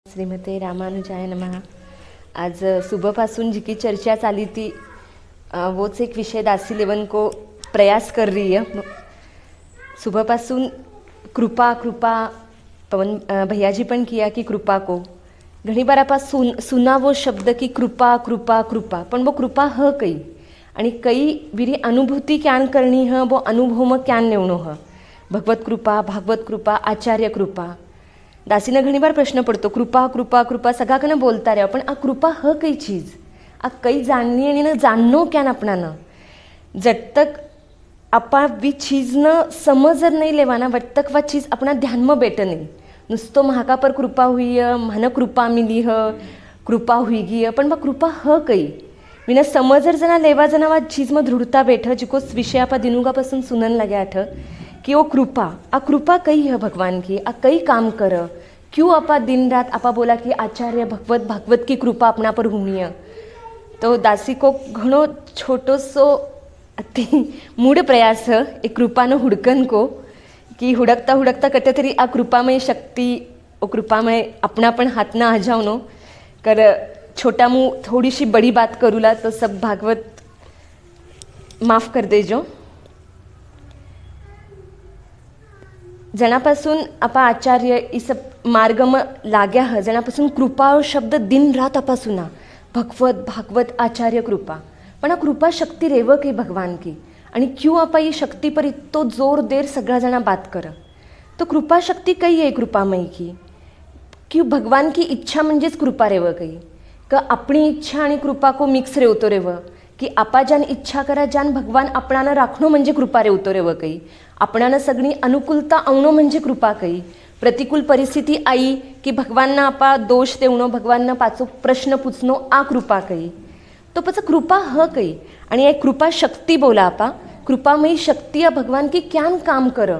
श्रीमते रामानुजाय नमः। आज सुबह जी की चर्चा चाली थी वोच एक विषय दासी लेवन को प्रयास कर रही है। सुबह कृपा कृपा पवन भैया जी पण किया कि कृपा को घणी बार आप सुना वो शब्द की कृपा कृपा कृपा पण वो कृपा ह कई आणि कई विरी अनुभूति क्यान करनी ह वो अनुभव में क्यान नेवणो ह भगवत कृपा भागवत कृपा आचार्य कृपा दासीने घणी बार प्रश्न पड़तो कृपा कृपा कृपा सगळा कने बोलता रहे पण आ कृपा ह कई चीज आ कई जाननी आणि न जाननो क्यान आपणानं जट तक आपा वी चीज न समजर नहीं लेवाना वट तक वा चीज अपना ध्यान में बैठे नहीं नुसतो महाका पर कृपा हुई है मन कृपा मिली है कृपा हुई गई है पण वा कृपा ह कई विना समजर जना लेवा जना वा चीज में दृढ़ता बैठ जिको विषय आपा दिनुगापासून सुनन लग्या आठ कि वो कृपा कई है भगवान की आ कई काम कर क्यों आपा दिन रात आपा बोला कि आचार्य भगवत भागवत की कृपा अपना पर हुई है। तो दासी को घणो छोटो सो अति मूड प्रयास है एक कृपानो हुडकन को कि हुडकता हुडकता कटे तरी आ कृपामय शक्ति ओ कृपामय अपना पण हाथ ना आ जाओ कर छोटा मुँह थोड़ी सी बड़ी बात करूला तो सब भागवत माफ कर देजो। जनापासून आपा आचार्य इस मार्ग में लाग्या है जनापासून कृपा शब्द दिन रात आपा सुना भगवत भागवत आचार्य कृपा पण आ कृपा शक्ति रेव कई भगवान की आणि क्यों आपा ये शक्ति पर इतो जोर देर सगळा जना बात कर तो कृपा शक्ति कई है कृपामयी की क्यों भगवान की इच्छा म्हणजेच कृपा रेव कई का अपनी इच्छा आणि कृपा को मिक्स रेवतो रेव कि आपा जान इच्छा करा जान भगवान आपणानं राखणो म्हणजे कृपा रेवतो रेव कई आपणानं सगळी अनुकूलता आवणो म्हणजे कृपा कई प्रतिकूल परिस्थिती आई कि भगवान ना आपा दोष देवणो भगवान ना पाचो प्रश्न पूछनो आ कृपा कई तो पच कृपा ह कई आणि एक कृपा शक्ति बोला आपा कृपामयी शक्ति या भगवान की क्यान काम कर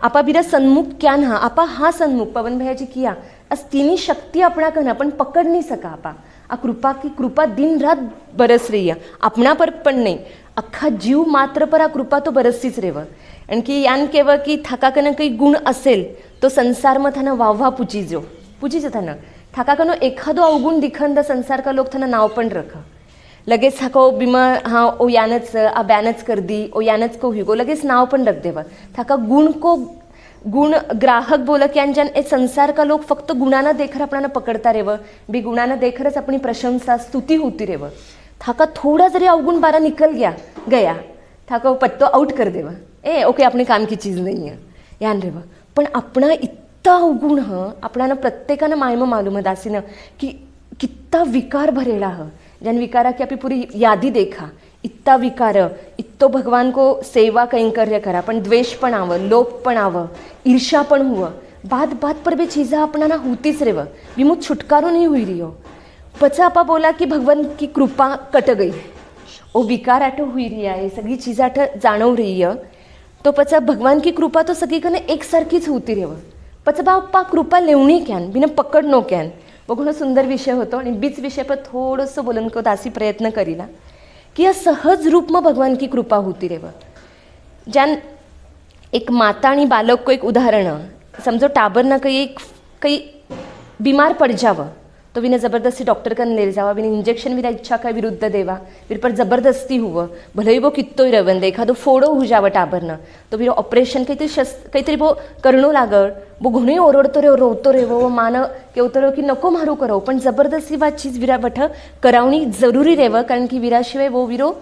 आपा बिरा सन्मुख क्यान आपा हा सन्मुख पवन भैया जी किया अस तीनी शक्ति अपना कन अपन पकड़ नहीं सका आपा आ कृपा की कृपा दिन रात बरस रही है अपना पर पण नहीं अख्खा जीव मात्र पर आ कृपा तो बरसतीच रेव आणखी यान केव की थाकाकनं काही गुण असेल तो संसार में थाना वाववा पूजीजो थाना थाकाकनो एखादो अवगुण दिखंद संसार का लोग थाना नाव पण रख लगेच थाको बिमा हाँ ओ यानच आ ब्यानच कर दी ओ यानच को हुई गो लगेच नाव पण रख देवा थाका गुण ग्राहक बोल की जान ए संसार का लोग फक्त गुणाना देखर अपना पकड़ता रेव बी गुणाना देखरच अपनी प्रशंसा स्तुति होती रेव थाका थोड़ा जरी अवगुण बारा निकल गया थाका पत्तो आउट कर देवा ए ओके अपने काम की चीज़ नहीं है यान रेव पण अपना इतना अवगुण अपना प्रत्येकानं मायम मालूम है दासीनं कि कितना विकार भरेला जन विकारा की आपली पूरी यादी देखा इत्ता विकार इत्तो भगवान को सेवा कैंकर्य करा पण द्वेष पण आव लोभ पण आव ईर्षा पण हुआ बात पर भी चीज़ा अपना होतीच रेव विमुख छुटकारो नहीं हुई रही हो पचा आपा बोला कि भगवान की कृपा कट गई ओ विकार आठ हुई रही है सगळी चीज़ आठ जाणव रही है तो पचा भगवान की कृपा तो सगळी कने एक सारखीच होती रेव पचा बापा कृपा लेवणी क्यान बिना पकडनो क्यान वो घणो सुंदर विषय होतो आणि बीच विषय पर थोडंसं बोलन को दासी प्रयत्न करीला कि यह सहज रूप में भगवान की कृपा होती रेव जान एक माता आणि बालक को एक उदाहरण समझो टाबर ना कई बीमार पड़ जाव तो विना ज़बरदस्ती डॉक्टर कन ले जावा विना इंजेक्शन विना इच्छा का विरुद्ध देवा फिर पर ज़बरदस्ती हुआ भले ही वो कितो ही रवन देखा तो फोड़ो हो जावा टाबर ना तो फिर ऑपरेशन कहीतरी वो करनो लागल वो घणे ओरडतो रे रोवतो रे वो मान केवतो रे की नको मारू करो पण ज़बरदस्ती वा चीज़ विरा बठ करावणी जरूरी रेव कारण की विराशिवाय वो विरो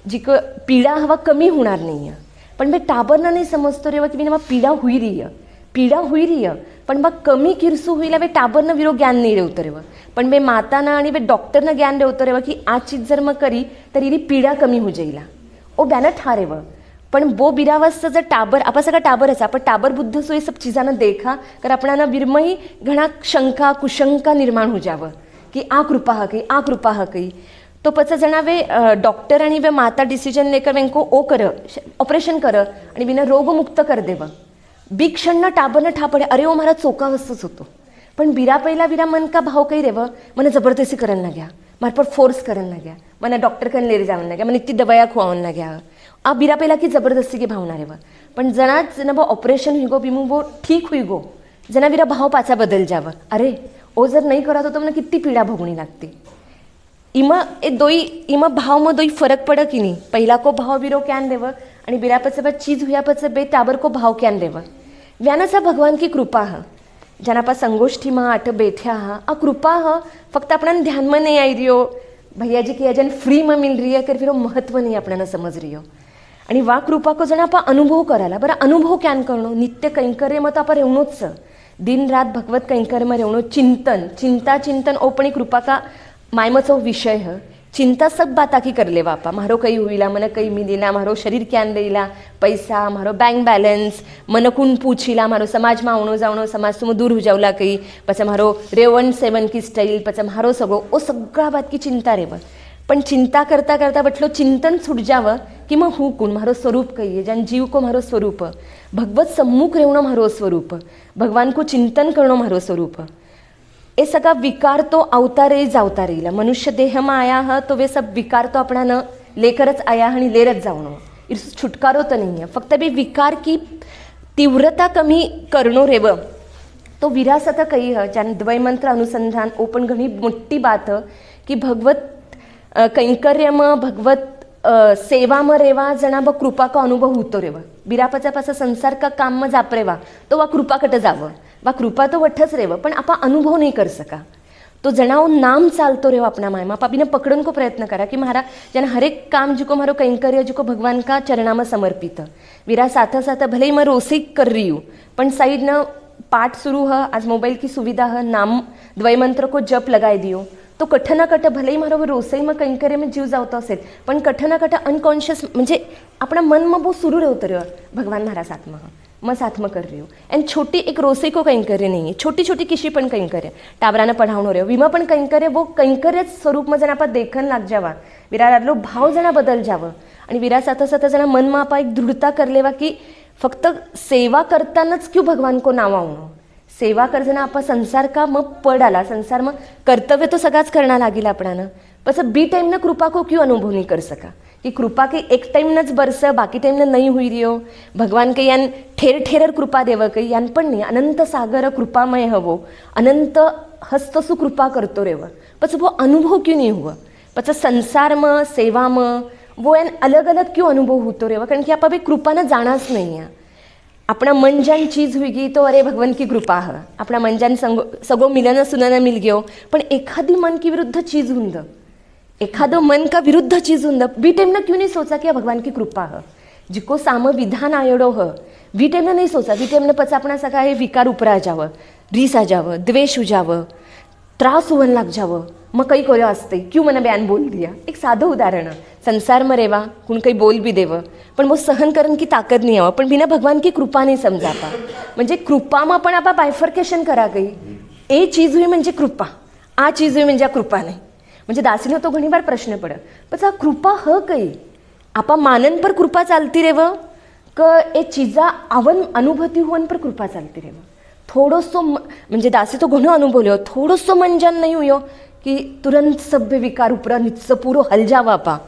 जिक पीड़ा हवा कमी होणार नहीं है पण मैं टाबर ना नहीं समजतो रेव की विना पीड़ा हुई रही है पण बा कमी किरसू होईला वे टाबरनं विरो ज्ञान नहीं रेवतो रेव पण बे माताना आणि वे डॉक्टरनं ज्ञान रेवतो रेव की आ चीज जर मग करी तर इरी पीड़ा कमी हो जाईला ओ ब्यानं ठारेव पण बो बिरावस्था जर टाबर आपा सगळा टाबरच आपण टाबर बुद्ध सो ये सब चीजानं देखा कर आपणाना विरमही घणा शंका कुशंका निर्माण हो जावं की आ कृपा हा कई तो पचा जणावे डॉक्टर आणि वे माता डिसिजन लेकर वेंको ओ कर ऑपरेशन कर आणि विना रोगमुक्त कर देव बी क्षण टाबरनं ठापडे अरे ओ मारा चोका वस्तूच होतो पण बिरा पहिला विरा मन का भाव काही रेव મને जबरदस्ती करन लाग्या मार पर फोर्स करन लाग्या મને डॉक्टर कन ले जावन लाग्या મને इतनी दवाया खुआवन लाग्या आ बिरा पहिला की जबरदस्ती की भावना रेव पण जनाच जन ऑपरेशन हुई गो बिमू वो ठीक हुई गो जना विरा भाव पाचा बदल जाव अरे ओ जर नहीं करा तो મને किती पीड़ा भोगणी लागते. इमा भाव में दोई फरक पड़ कि नहीं. पहला को भाव बीरो क्यान देव आणि बीरा पचे बाद चीज हुआ पचे बे त्याबर को भाव क्यान देव. व्यानसा भगवान की कृपा ह जना पा संगोष्ठी में आठ बैठ्या हा आ कृपा ह फक्त अपना ध्यान में नहीं आई रियो भैया जी की अजन फ्री में मिल रही है कर फिर महत्व नहीं अपना समझ रही हो. आणि वा कृपा को जना आप अनुभव करायला. बरं अनुभव क्यान करणं. नित्य कैंकर्य मत आपण रेवणोच दिन रात भगवत कैंकर्य में रेवणो. चिंतन चिंता चिंतन ओपणी कृपा का मायमचो विषय है. चिंता सब बात की कर लेवा आपा. मारो कई हुईला मन कई मिलीला मारो शरीर क्यान लेला पैसा मारो बैंक बैलेंस मन कून पूछीला मारो समाज में आवणो जावणो समाज तुम दूर हो जावला कई पछे मारो रेवण सेवन की स्टाईल पछे मारो सगळो ओ सगळा बात की चिंता रेव. पण चिंता करता करता बटलो चिंतन छूट जाव कि मग हूँ कूण मारो स्वरूप कही है जन जीव को मारो स्वरूप भगवत सम्मुख रेवणो मारो स्वरूप भगवान को चिंतन करणो मारो स्वरूप. ए सगळा विकार तो अवतारे जावता रहिला. मनुष्य देह में आया है तो वे सब विकार तो अपना न लेकरच आया आणि लेरच जावणो. इस छुटकारो तो नहीं है. फक्त भी विकार की तीव्रता कमी करणो रेव तो विरासत कही है. ज्यान द्वैमंत्र अनुसंधान ओपन घणी मोटी बात है कि भगवत कैंकर्य में भगवत सेवा में रेवा जना ब कृपा का अनुभव होतो रेवा. बिरापाचा पासा संसार का काम में जाप रेवा तो वा कृपा कट जावं वा कृपा तो वठच रेव पण आपा अनुभव नहीं कर सका. तो जनाओ नाम चालतो रेवा अपना माय माँ पापी ने पकड़न को प्रयत्न करा कि महारा जन हर एक काम जिको मारो कैंकर्य जिको भगवान का चरणा में समर्पित. विरा साथ साथ भले ही मैं रोसी कर रही हूँ पण साइड न पाठ शुरू है. आज मोबाइल की सुविधा है. नाम द्वैमंत्र को जप लगाई दियो तो कठ ना कठ भले ही मारो रोसई में कैंकर्य में जीव जावतो असेल पण कठ ना कठ अनकॉन्शियस म्हणजे अपना मन में बहुत शुरू रहते रहो भगवान मारा साथ में मैं साथ में कर रही हूँ. एंड छोटी एक रोसई को कैंकर्य नहीं है. छोटी छोटी किसी पण कैंकर्य टाबराने पढ़ावनो रहो विमा पण कैंकर्य वो कैंकर्य स्वरूप में जना आप देखन लाग जावा. विरालो भाव जना बदल जाव आणि विरा साथ साथ जना मन में आप एक दृढ़ता कर लेवा कि फक्त सेवा करतानाच क्यों भगवान को नाव आवणो. सेवा करजना आप संसार का मग पड आला. संसार में कर्तव्य तो सगळाच करना लागिला आपणानं. बस बी टाइम न कृपा को क्यों अनुभव नहीं कर सका कि कृपा के एक टाइम नच बरस बाकी टाइम न नहीं हुई रियो. भगवान के यान ठेर ठेरर कृपा देव कही यान पण नहीं. अनंत सागर कृपामय हवो अनंत हस्तसु कृपा करतो रेव पछ वो अनुभव क्यों नहीं हुआ. पछ संसार में सेवा में वो यान अलग अलग क्यों अनुभव होतो रेव कारण कि आप अभी कृपा न जानाच नहीं है. अपना मन जान चीज हुई गई तो अरे भगवान की कृपा है. अपना मन जान सगो मिलन सुनना मिल गयो पण एखादी मन की विरुद्ध चीज हुंद एखादं मन का विरुद्ध चीज हुंद बी टाइम ना क्यों नहीं सोचा कि भगवान की कृपा है. जिको साम विधान आयोडो है वी टाइम नहीं सोचा. वी टाइम पच अपना सगळा हे विकार उपरा जावं रीस आ जावं द्वेष हो जावं त्रास होवन लाग जावं. मग कई करो असते क्यों मैंने बयान बोल दिया. एक साधं उदाहरण संसार में रेवा कुण कहीं बोल भी देव पण वो सहन करने की ताकत नहीं आवा पण बिना भगवान की कृपा नहीं समजा पा. म्हणजे कृपा में पण आप बायफर्केशन करा गई. ए चीज हुई म्हणजे कृपा आ चीज हुई म्हणजे कृपा नहीं. म्हणजे दासीनो तो घणी बार प्रश्न पड़ पण कृपा ह कई आपा मानन पर कृपा चालती रेव क ए चीजा आवन अनुभूति होवन पर कृपा चालती रेव. थोड़ोसो म्हणजे दासी तो घणो अनुभवलो थोड़ोसो मंजन नहीं हुयो कि तुरंत सभ्य विकार उपरा नित्य पूरो हल जावा पा.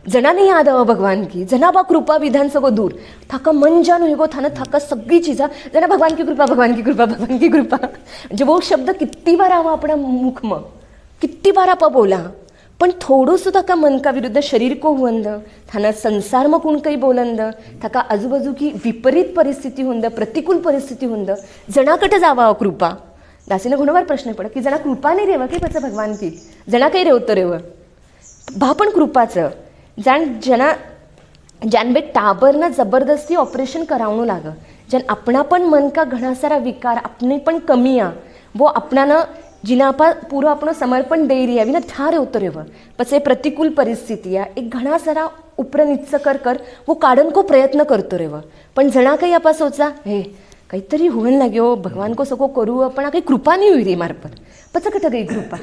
जना नहीं याद आवा भगवान की जना बा कृपा विधान सगो दूर थाका मन जान हुई थाना थाका सगळी चीजा जना भगवान की कृपा भगवान की कृपा भगवान की कृपा. म्हणजे वो शब्द किती बार आवा अपना मुख में किती बार आप बोला पण थोड़ो सुद्धा का मन का विरुद्ध शरीर को हुंद थाना संसार में कुण कहीं बोलंद थाका आजूबाजू की विपरीत परिस्थिती हुंद प्रतिकूल परिस्थिती हुंद जनाकट जावा कृपा. दासीने घणोबार प्रश्न पड़ा कि जना कृपा नहीं रेवा की पच भगवान की जना काही रेवतो रेव भा पण कृपाचं जना जान बे टाबर ना जबरदस्ती ऑपरेशन करावणो लाग. जन अपना पण मन का घना सारा विकार अपने पण कमी आ वो अपना न जिना आपा पूरा अपनो समर्पण दे रही है विना ठार होतो रेव पछे प्रतिकूल परिस्थिती आ एक घना सारा उपर निच्च कर वो काढन को प्रयत्न करतो रेव पण जना काही आपा सोचा हे काहीतरी होवन लाग्यो भगवान को सगो करू पण काही कृपा नहीं हुई रे मार पर पछ कट गई कृपा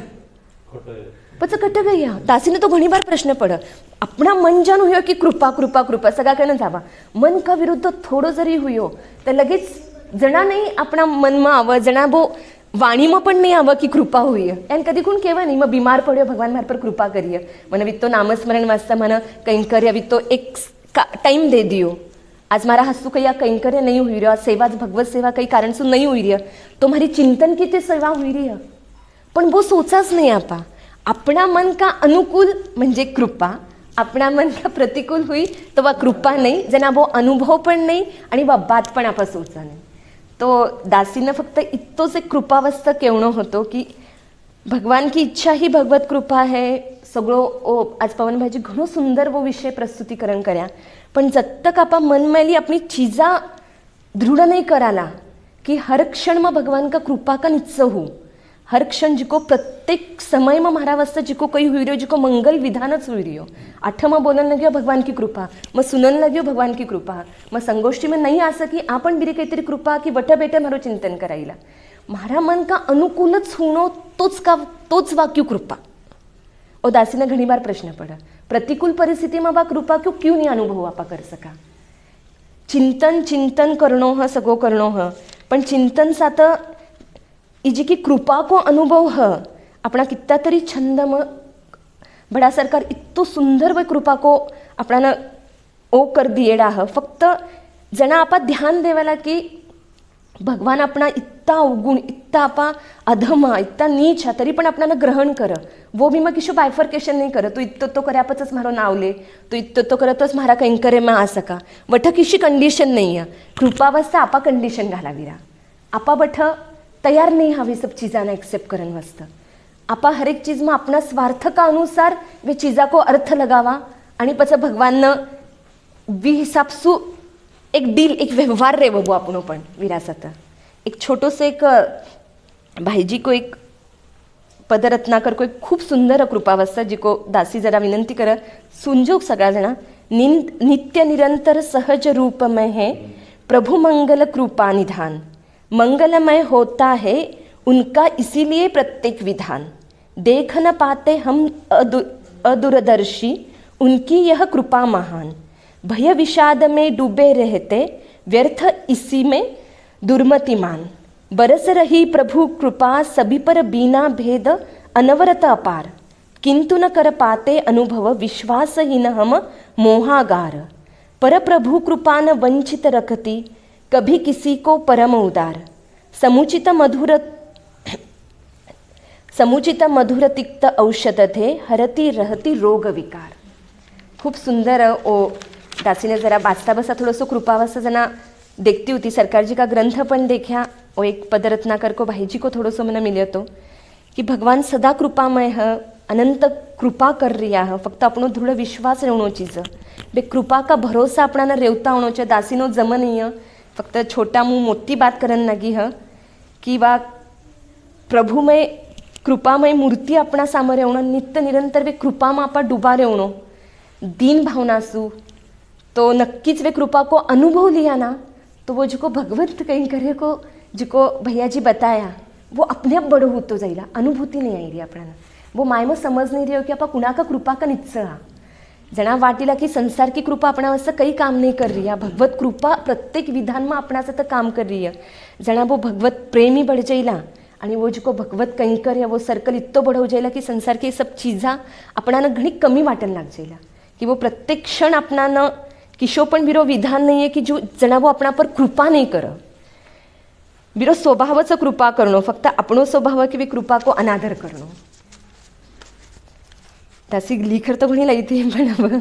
पछ कट गई. दासीने तो घणी बार प्रश्न पड़ अपना मन जान हुयो कि कृपा कृपा कृपा सगळा कन जावा मन का विरुद्ध थोड़ो जरी हुयो तर लगेच जना नहीं अपना मन में आव जना वो वाणी में पण नहीं आव कि कृपा हुई एन कधी कोण केवा नहीं मैं बीमार पड्यो भगवान मार पर कृपा करिए मैंने वित्तो नामस्मरण वास्ता मन कैंकर्य वित्तो एक टाइम दे दियो. आज मारा हस्तु कहीं कैंकर्य नहीं हुई रहा सेवा भगवत सेवा कई कारण से नहीं हुई रही तो हमारी चिंतन की ते सेवा हुई रही है पण वो सोचाच नाही आपा. अपना मन का अनुकूल म्हणजे कृपा, अपना मन का प्रतिकूल हुई तो वा कृपा नाही. जना वो अनुभव पण नाही आणि वा बात पण आपा सोचा नाही. तो दासीनं फक्त इतोच एक कृपावस्था केवणं होतो की भगवान की इच्छा ही भगवत कृपा है. सगळं आज पवनभाईजी घणो सुंदर वो विषय प्रस्तुतीकरण कर्या. पण जब तक आपा मन मैली अपनी चीज़ा दृढ़ नहीं कराला कि हर क्षण में भगवान का कृपा का नित्सव हो. हर क्षण जिको प्रत्येक समय में मारा वास्ते जिको कई हुई रहो, जिको मंगल विधानच हुई रही हो. आठमा बोलन लगे भगवान की कृपा, मग सुनन लगे भगवान की कृपा, मग संगोष्ठी में नहीं आ सकी आपण बिरी काहीतरी कृपा की वट बेटे मारो चिंतन करायला. मारा मन का अनुकूलच होणं तोच वाक्य कृपा. और दासी ने घनी बार प्रश्न पड़ा, प्रतिकूल परिस्थिति में बा कृपा क्यों नहीं अनुभव आपा कर सका. चिंतन करणो ह सगळं करणो ह, पण चिंतन साथ इजी की कृपा को अनुभव ह अपना कितना तरी छंद म बड़ा सरकार इतो सुंदर व कृपा को अपना ओ कर दिएडा ह. फक्त जना आपा ध्यान देवाला की भगवान अपना इतना अवगुण, इतना आपा अधमा, इतना नीच तरी पण आपणाला ग्रहण कर. वो भी मग किशो बायफर्केशन नहीं कर. तू इतो तो करे आपच मारो नावले, तू इतो तो करतोच मारा कैंकरे में आ सका. वठ किशी कंडिशन नहीं है. कृपावस्था आपा कंडिशन घालावीरा. आपा बठ तैयार नहीं हवी सब चीज़ाना एक्सेप्ट करन वास्ते. आपा हर एक चीज़ में अपना स्वार्थ का अनुसार वे चीज़ा को अर्थ लगावा आणि पछा भगवान वी हिसाब सु एक डील, एक व्यवहार रे बघू आपण पण विरासत. एक छोटो से एक भाईजी को एक पदरत्नाकर को एक खूप सुंदर कृपावस्था जिको दासी जरा विनंती कर सुंजोग सगळा जना. नित्य निरंतर सहज रूप में है प्रभु मंगल कृपा निधान. मंगलमय होता है उनका इसीलिए प्रत्येक विधान. देख न पाते हम अदूरदर्शी उनकी यह कृपा महान. भय विषाद में डूबे रहते व्यर्थ इसी में दुर्मतिमान. बरस रही प्रभु कृपा सभी पर बिना भेद अनवरत अपार. किंतु न कर पाते अनुभव विश्वासहीन हम मोहागार. पर प्रभु कृपा न वंचित रखती कभी किसी को परम उदार. समुचित मधुर तिक्त औषध थे हरती रहती रोग विकार. खूप सुंदर ओ दासी ने जरा बाचता बसा थोड़सो कृपावस्था जना देखती होती. सरकार जी का ग्रंथ पण देखा और एक पदरत्नाकर को भाई जी को थोड़सो मैंने मिले तो कि भगवान सदा कृपामय है, अनंत कृपा कर रिया है. फक्त अपनो दृढ़ विश्वास रहणो चीज बे कृपा का भरोसा अपना रेवता होणो छे. दासीनो जमनीय फक्त छोटा मुँह मोटी बात करन लगी है कि वा प्रभुमय कृपामय मूर्ति अपना सामने रहणो. नित्य निरंतर वे कृपा में आपा डूबा रहणो. दीन भावनासु तो नक्कीच वे कृपा को अनुभव लिया ना तो वो जिको भगवंत कहीं करे को जिको भैया जी बताया वो अपने आप बड़ो होतो जाइला. अनुभूति नहीं आई रही अपना. वो माय में समझ नहीं रही हो कि आपा कुणा का कृपा का नित्स हा. जना वाटीला की संसार की कृपा अपना वास्ते कई काम नहीं कर रही है. भगवत कृपा प्रत्येक विधान में अपना से काम कर रही है. जना वो भगवत प्रेमी बढ़ जाइला आणि वो जिको भगवत कैंकर वो सर्कल इतो बढ़ो जाइला कि संसार की सब चीज़ा अपना घणी कमी वाटन लाग जाइला. कि वो प्रत्येक क्षण अपना न किशो पण बिरो विधान नहीं है कि जो जना वो अपना पर कृपा नहीं कर. बिरो स्वभावच कृपा करणो. फक्त अपनो स्वभाव की कृपा को अनादर करणो. दासी लिखर तो घणी लाई थी पण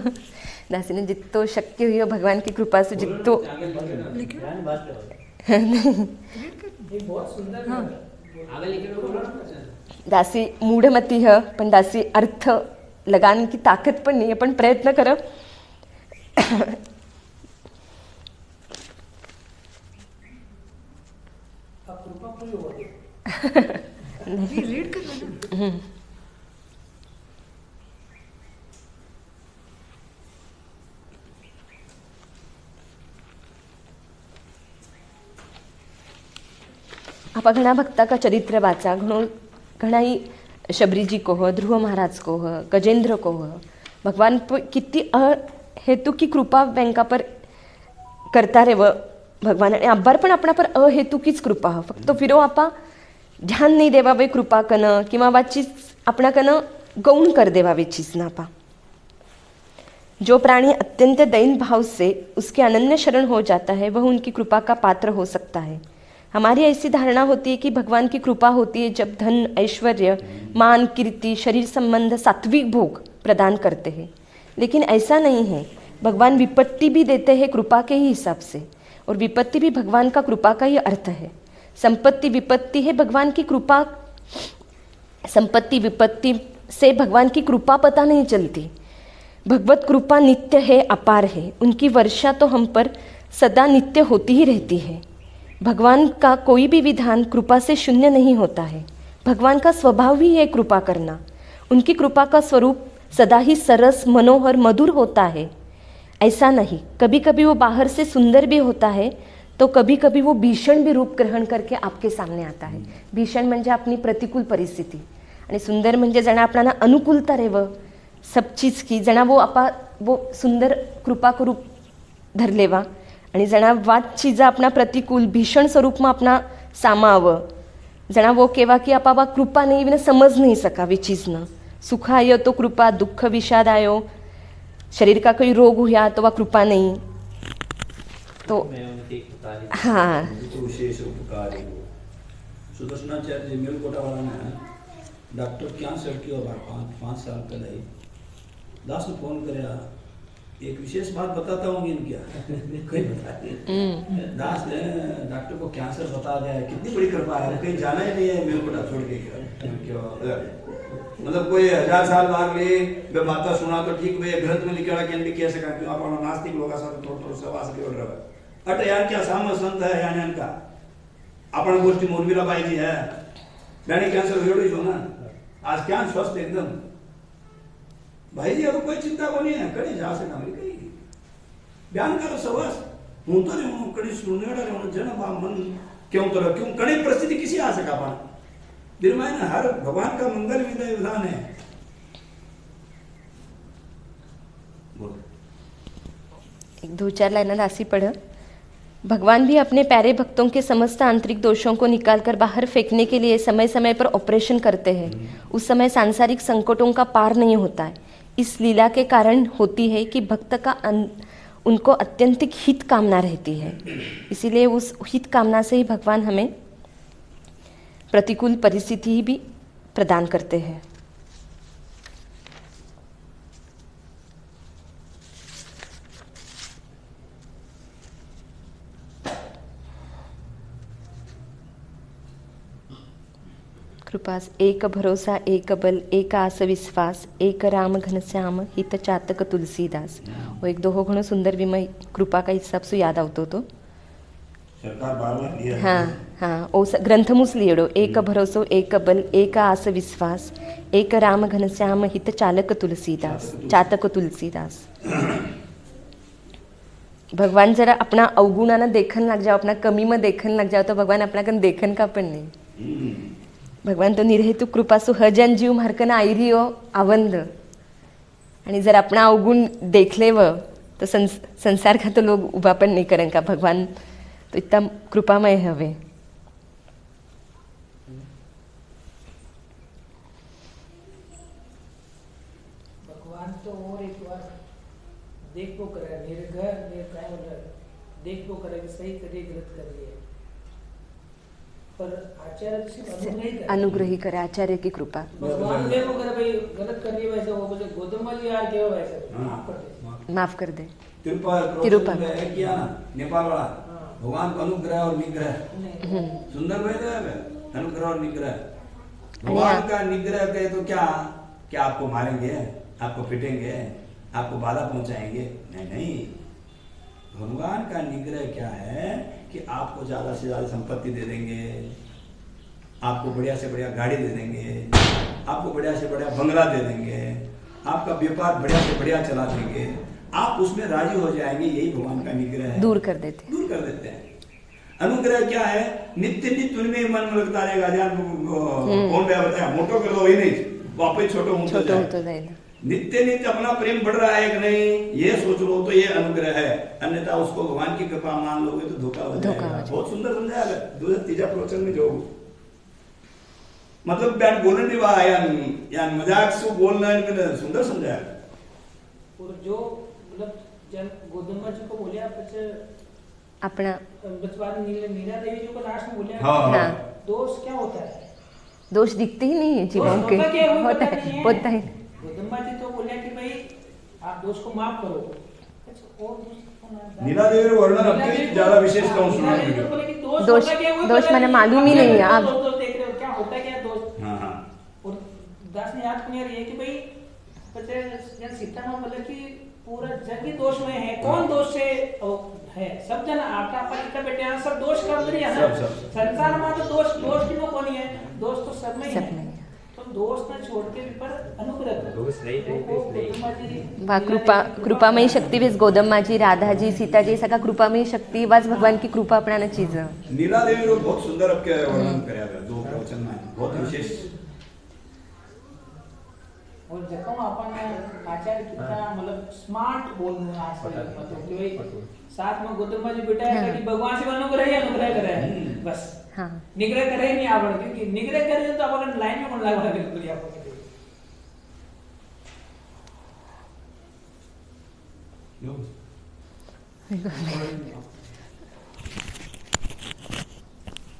दासी ने जितो शक्य हुई भगवान की कृपा से जितो दासी मूढ़मती है पण दासी अर्थ लगाने की ताकत पण नहीं है. पण प्रयत्न कर. आप घना भक्ता का चरित्र वाचा. घना ही शबरी जी को हो, ध्रुव महाराज को हो, गजेंद्र को हो. भगवान कितनी अहेतु की कृपा बैंका पर करता रे भगवान. आणि अब्बार पण अपना पर अहेतु कीच कृपा हो. फक्त फिरो आपा ध्यान नहीं देवा वे कृपा कन किंवा वा चीज अपना कन गौण कर देवा वे चीज ना पा. जो प्राणी अत्यंत दयन भाव से उसके अनन्य शरण हो जाता है वह उनकी कृपा का पात्र हो सकता है. हमारी ऐसी धारणा होती है कि भगवान की कृपा होती है जब धन, ऐश्वर्य, मान, कीर्ति, शरीर संबंध, सात्विक भोग प्रदान करते हैं, लेकिन ऐसा नहीं है। भगवान विपत्ति भी देते हैं कृपा के ही हिसाब से, और विपत्ति भी भगवान का कृपा का ही अर्थ है। संपत्ति विपत्ति है भगवान की कृपा, संपत्ति विपत्ति से भगवान की कृपा पता नहीं चलती। भगवत कृपा नित्य है, अपार है, उनकी वर्षा तो हम पर सदा नित्य होती ही रहती है। भगवान का कोई भी विधान कृपा से शून्य नहीं होता है। भगवान का स्वभाव ही है कृपा करना। उनकी कृपा का स्वरूप सदा ही सरस, मनोहर, मधुर होता है। ऐसा नहीं, कभी कभी वो बाहर से सुंदर भी होता है तो कभी कभी वो भीषण भी रूप ग्रहण करके आपके सामने आता है। भीषण म्हणजे आपली प्रतिकूल परिस्थिती, आणि सुंदर म्हणजे जना आपल्याला अनुकूलता रेव सब चीज की, जना वो सुंदर कृपा को रूप धरलेवा, आणि जना वाद चीजा अपना प्रतिकूल भीषण स्वरूपમાં अपना सामावं, जना वो केवा की आपा कृपा नहीं विना समझ नहीं सका वी चीज न। सुख आयो तो कृपा, दुख विषाद आयो, शरीर का कोई रोग हुआ तो वह कृपा नहीं। तो हाँ, विशेष उपकार है वो। सुदर्शनाचार्य जी मेलकोटा वाला ने डॉक्टर कैंसर की और 5 साल पहले दास ने फोन कराया, एक विशेष बात बताता हूँ इनकी कहीं बताइए। दास ने डॉक्टर को कैंसर बता दिया है, कितनी बड़ी कृपा है, कहीं जाना ही नहीं है मेलकोटा छोड़ के। क्यों मतलब कोई 1000 साल बाद ले वे बात सुना तो ठीक, वे ग्रंथ में लिखा कि कह सका क्यों आपण नास्तिक लोग थोड़ा सहवास जोड़ रहा अट यार क्या साम संत है यानी इनका आपण गोष्टी मोरबीला पाहिजे है गाड़ी कैंसर वेड़ो जो ना आज क्या स्वस्थ एकदम भाई जी, अब कोई चिंता को नहीं है, कड़ी जा सका मेरी कहीं बयान करो सवास हूं तो नहीं हूं कड़ी सुनेड़ा रे जन मन क्यों तो क्यों कड़ी परिस्थिति किसी आ सका पण दिल में ना हर भगवान का मंगल विदय विधान है। एक 2-4 लाइन दासी पढ़। भगवान भी अपने प्यारे भक्तों के समस्त आंतरिक दोषों को निकालकर बाहर फेंकने के लिए समय समय पर ऑपरेशन करते हैं। उस समय सांसारिक संकटों का पार नहीं होता है। इस लीला के कारण होती है कि भक्त का उनको अत्यंतिक हित कामना रहती है, इसीलिए उस हित कामना से ही भगवान हमें प्रतिकूल परिस्थिति भी प्रदान करते हैं। कृपास एक भरोसा, एक बल, एक आस विश्वास, एक राम घनश्याम, हित चातक तुलसीदास। वो एक दोहो घणो सुंदर विमय कृपा का हिसाब से याद आवतो तो सरकार बार-बार लिया। हाँ ओ ग्रंथमुस लियडो, एक भरोसो, एक बल, एक आस विश्वास, एक राम घनश्याम, हित चालक तुलसीदास, चातक तुलसीदास। भगवान जरा अपना अवगुणाना देखन लग जाओ, अपना कमी में देखन लग जाओ तो भगवान अपना कन देखन का पण नहीं। भगवान तो निर्हेतु कृपा सु हजन जीव मार्कना आयरियो आवंद, आणि जर अपना अवगुण देख लेव तो संसार का तो लोग उभा पण नहीं करें का। भगवान तो इतना कृपामय हवे। भगवान तो और एक बार देख को करे, मेरे घर मेरे काय बोल देख को करे, सही करे गलत कर लिए, पर आचार्य से अनुग्रही करे, आचार्य की कृपा। भगवान ने वो करे भाई गलत कर रही वैसे वो बोले गोदम वाली यार क्या वैसे माफ कर दे। तिरुपति में किया ना नेपाल वाला भगवान का अनुग्रह और निग्रह सुंदर वेद है। अनुग्रह और निग्रह, भगवान का निग्रह कहे तो क्या आपको मारेंगे, आपको पिटेंगे, आपको बाधा पहुंचाएंगे? नहीं नहीं, भगवान का निग्रह क्या है कि आपको ज्यादा से ज्यादा संपत्ति दे देंगे, आपको बढ़िया से बढ़िया गाड़ी दे देंगे, आपको बढ़िया से बढ़िया बंगला दे देंगे, आपका व्यापार बढ़िया से बढ़िया चला देंगे, आप उसमें राजी हो जाएंगे। यही भगवान का निग्रह है, दूर कर देते हैं। अनुग्रह क्या है? नित्य नित्य उनमें मन में लगता रहेगा। जान कौन बताया मोटो कर लो, वही नहीं वापस छोटो होता जाएगा। नित्य नित्य अपना प्रेम बढ़ रहा है कि नहीं, ये सोच लो तो ये अनुग्रह है। अन्यथा उसको भगवान की कृपा मान लोगे तो धोखा हो जाएगा। बहुत सुंदर समझाया है तीजा प्रवचन में जो मतलब बैठ बोलने नहीं हुआ या मजाक से बोलना है, सुंदर समझाया। और जो मतलब जन गोदम्मा जी को बोले आप अपना बचवान मीरा देवी जी को लास्ट में बोले हाँ हाँ। दोष क्या होता है? दोष दिखते ही नहीं है जीवों दोष के। होता क्या है, वही होता पता है नहीं है। होता है। गौतम जी तो बोले कि भाई आप दोष को माफ करो। अच्छा, और दोष कौन है? नीला देवी वर्णन नीला अपनी देवी को- ज्यादा विशेष हाँ, कहूँ नीला सुना देवी वीडियो। को बोले कि दोष- होता क्या है, वही दोष पता मैंने नहीं। मालूम ही आप नहीं है, दोष- आप- दोष देख रहे हो, क्या होता क्या है दोष? हाँ हाँ और दास ने याद क्लियर ये कि भाई सीता माँ बोले कि पूरा जग ही दोष में है, कौन दोष से है? सब जन आपका आपका बेटे हैं, सब दोष कर रही है ना। सब। संसार में तो दोष की कौन है? दोष तो सब में ही सब है। में ही है। तो दोष न छोड़ के भी पर अनुग्रह करो। दोष नहीं, नहीं, वो दोष नहीं। गौतम जी- वा कृपामयी शक्ती वीज गोदम्माजी राधाजी सीताजी सका कृपामयी शक्ति वाज भगवान की कृपा अपना चीज। नीला देवी को बहुत सुंदर आपके वर्णन कराया गया दो प्रवचन में बहुत विशेष। और जखम अपन आचार्य कितना मतलब स्मार्ट बोलने आचार्य मतलब कि भाई साथ में गौतम जी बिठाया था कि भगवान से अनुग्रह ही अनुग्रह करे बस। हाँ निग्रह करे ही नहीं आवड़, क्योंकि निग्रह करे तो अपन लाइन में कौन लगा बिल्कुल ही आपको।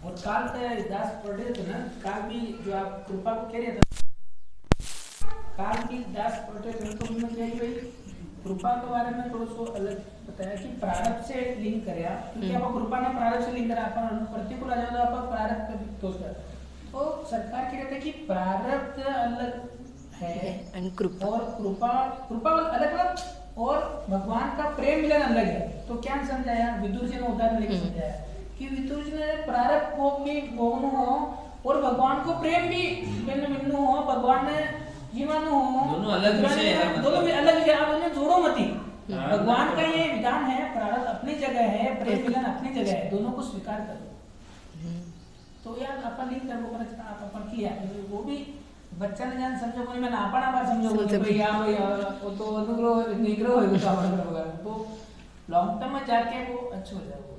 और काल का दास पढ़ रहे थे ना, काल भी जो आप कृपा को कह रहे थे, काल की दास पढ़ रहे थे तो उन्होंने कहा कि भाई कृपा के बारे में थोड़ा सा अलग बताया कि प्रारब्ध से लिंक करे आप, क्योंकि आप कृपा ना प्रारब्ध से लिंक करा अपन प्रतिकूल आ जाए तो आप प्रारब्ध का दोष करते हैं। तो सरकार कह रहे थे कि प्रारब्ध अलग है आणि कृपा और कृपा अलग अलग और भगवान का प्रेम मिलन अलग है। तो क्या समझाया विदुर जी ने उदाहरण लेके समझाया कि विदुर जी ने प्रारब्ध भोग भी भोगनु हो और भगवान को प्रेम भी मिलनु हो, भगवान ने जीवन हो, दोनों अलग विषय है मतलब। दोनों में अलग विषय, आप उन्हें जोड़ो मत ही। भगवान का ये विधान है, प्रारब्ध अपनी जगह है, प्रेम मिलन अपनी जगह है, दोनों को स्वीकार करो। तो यार अपन लिंक करबो करे आप अपन किया वो भी बच्चा ने जान समझो कोई मैं नापा ना समझो कोई भाई हां भाई वो तो अनुग्रह निग्रह होगा तो अपन करोगे तो लॉन्ग टर्म में जाके वो अच्छा हो जाएगा।